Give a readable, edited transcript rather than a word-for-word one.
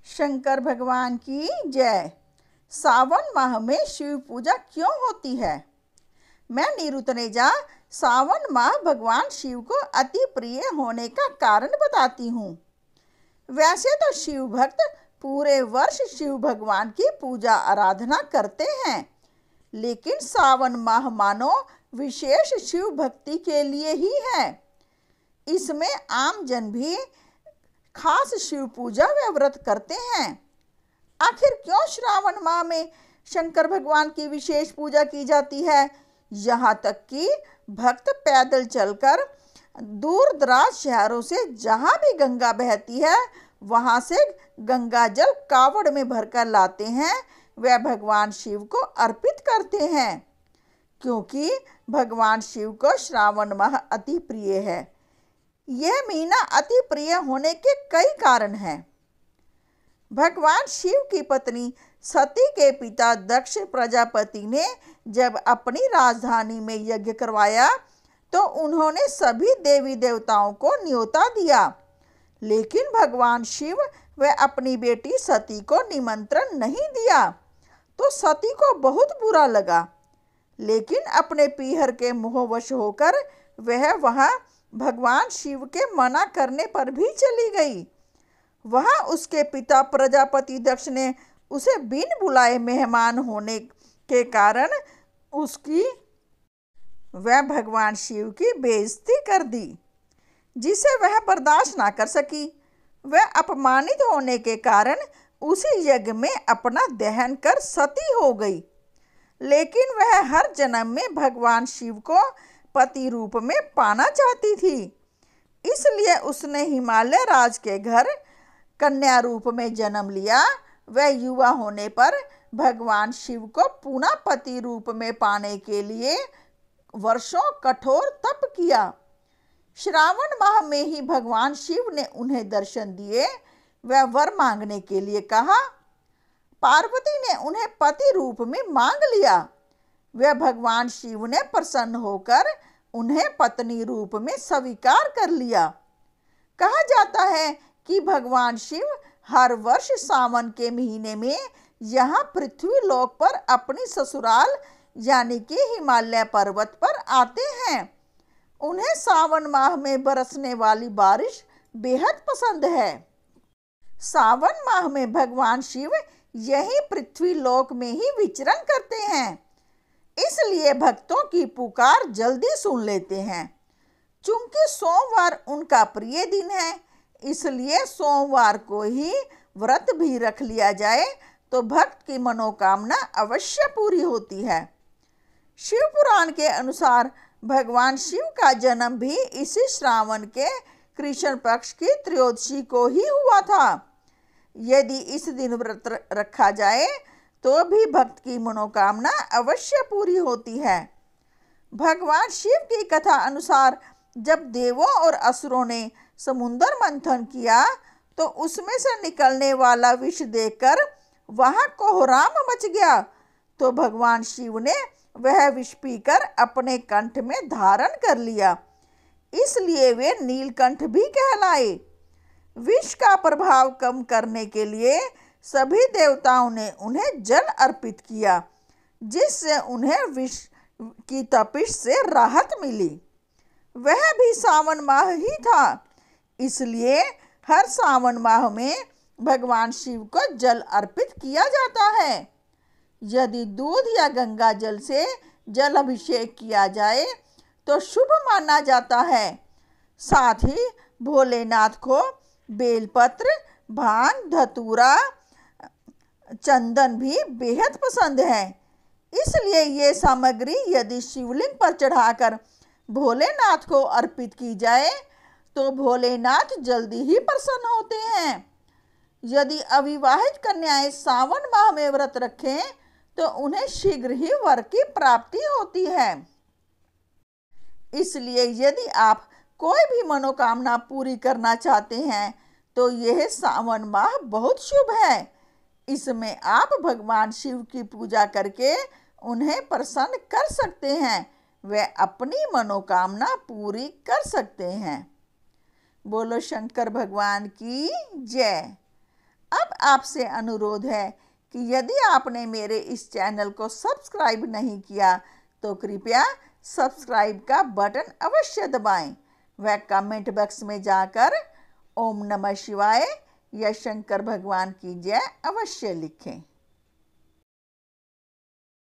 शंकर भगवान की जय। सावन माह में शिव पूजा क्यों होती है? मैं नीरू तनेजा सावन माह भगवान शिव को अति प्रिय होने का कारण बताती हूँ। वैसे तो शिव भक्त पूरे वर्ष शिव भगवान की पूजा आराधना करते हैं, लेकिन सावन माह मानो विशेष शिव भक्ति के लिए ही है। इसमें आम जन भी खास शिव पूजा व व्रत करते हैं। आखिर क्यों श्रावण माह में शंकर भगवान की विशेष पूजा की जाती है? यहाँ तक कि भक्त पैदल चलकर दूर दराज शहरों से जहाँ भी गंगा बहती है वहाँ से गंगा जल कावड़ में भरकर लाते हैं, वह भगवान शिव को अर्पित करते हैं, क्योंकि भगवान शिव को श्रावण माह अति प्रिय है। यह महीना अति प्रिय होने के कई कारण हैं। भगवान शिव की पत्नी सती के पिता दक्ष प्रजापति ने जब अपनी राजधानी में यज्ञ करवाया तो उन्होंने सभी देवी देवताओं को न्योता दिया, लेकिन भगवान शिव व अपनी बेटी सती को निमंत्रण नहीं दिया तो सती को बहुत बुरा लगा, लेकिन अपने पीहर के मोहवश होकर वह वहां भगवान शिव के मना करने पर भी चली गई। वहां उसके पिता प्रजापति दक्ष ने उसे बिन बुलाए मेहमान होने के कारण उसकी वह भगवान शिव की बेइज्जती कर दी, जिसे वह बर्दाश्त ना कर सकी। वह अपमानित होने के कारण उसी यज्ञ में अपना दहन कर सती हो गई, लेकिन वह हर जन्म में भगवान शिव को पति रूप में पाना चाहती थी। इसलिए उसने हिमालय राज के घर कन्या रूप में जन्म लिया। वह युवा होने पर भगवान शिव को पुनः पति रूप में पाने के लिए वर्षों कठोर तप किया। श्रावण माह में ही भगवान शिव ने उन्हें दर्शन दिए। वह वर मांगने के लिए कहा। पार्वती ने उन्हें पति रूप में मांग लिया। वह भगवान शिव ने प्रसन्न होकर उन्हें पत्नी रूप में स्वीकार कर लिया। कहा जाता है कि भगवान शिव हर वर्ष सावन के महीने में यहाँ पृथ्वी लोक पर अपनी ससुराल यानी कि हिमालय पर्वत पर आते हैं। उन्हें सावन माह में बरसने वाली बारिश बेहद पसंद है। सावन माह में भगवान शिव यही पृथ्वी लोक में ही विचरण करते हैं, इसलिए भक्तों की पुकार जल्दी सुन लेते हैं। चूंकि सोमवार उनका प्रिय दिन है, इसलिए सोमवार को ही व्रत भी रख लिया जाए तो भक्त की मनोकामना अवश्य पूरी होती है। शिव पुराण के अनुसार भगवान शिव का जन्म भी इसी श्रावण के कृष्ण पक्ष की त्रयोदशी को ही हुआ था। यदि इस दिन व्रत रखा जाए तो भी भक्त की मनोकामना अवश्य पूरी होती है। भगवान शिव की कथा अनुसार जब देवों और असुरों ने समुद्र मंथन किया तो उसमें से निकलने वाला विष देखकर वहां कोहराम मच गया, तो भगवान शिव ने वह विष पीकर अपने कंठ में धारण कर लिया, इसलिए वे नीलकंठ भी कहलाए। विष का प्रभाव कम करने के लिए सभी देवताओं ने उन्हें जल अर्पित किया, जिससे उन्हें विष की तपिश से राहत मिली। वह भी सावन माह ही था, इसलिए हर सावन माह में भगवान शिव को जल अर्पित किया जाता है। यदि दूध या गंगा जल से जल अभिषेक किया जाए तो शुभ माना जाता है। साथ ही भोलेनाथ को बेलपत्र, भांग, धतूरा, चंदन भी बेहद पसंद है, इसलिए ये सामग्री यदि शिवलिंग पर चढ़ाकर भोलेनाथ को अर्पित की जाए तो भोलेनाथ जल्दी ही प्रसन्न होते हैं। यदि अविवाहित कन्याएं सावन माह में व्रत रखें तो उन्हें शीघ्र ही वर की प्राप्ति होती है। इसलिए यदि आप कोई भी मनोकामना पूरी करना चाहते हैं तो यह सावन माह बहुत शुभ है। इसमें आप भगवान शिव की पूजा करके उन्हें प्रसन्न कर सकते हैं, वे अपनी मनोकामना पूरी कर सकते हैं। बोलो शंकर भगवान की जय। अब आपसे अनुरोध है कि यदि आपने मेरे इस चैनल को सब्सक्राइब नहीं किया तो कृपया सब्सक्राइब का बटन अवश्य दबाएं व कमेंट बॉक्स में जाकर ओम नमः शिवाय या शंकर भगवान की जय अवश्य लिखें।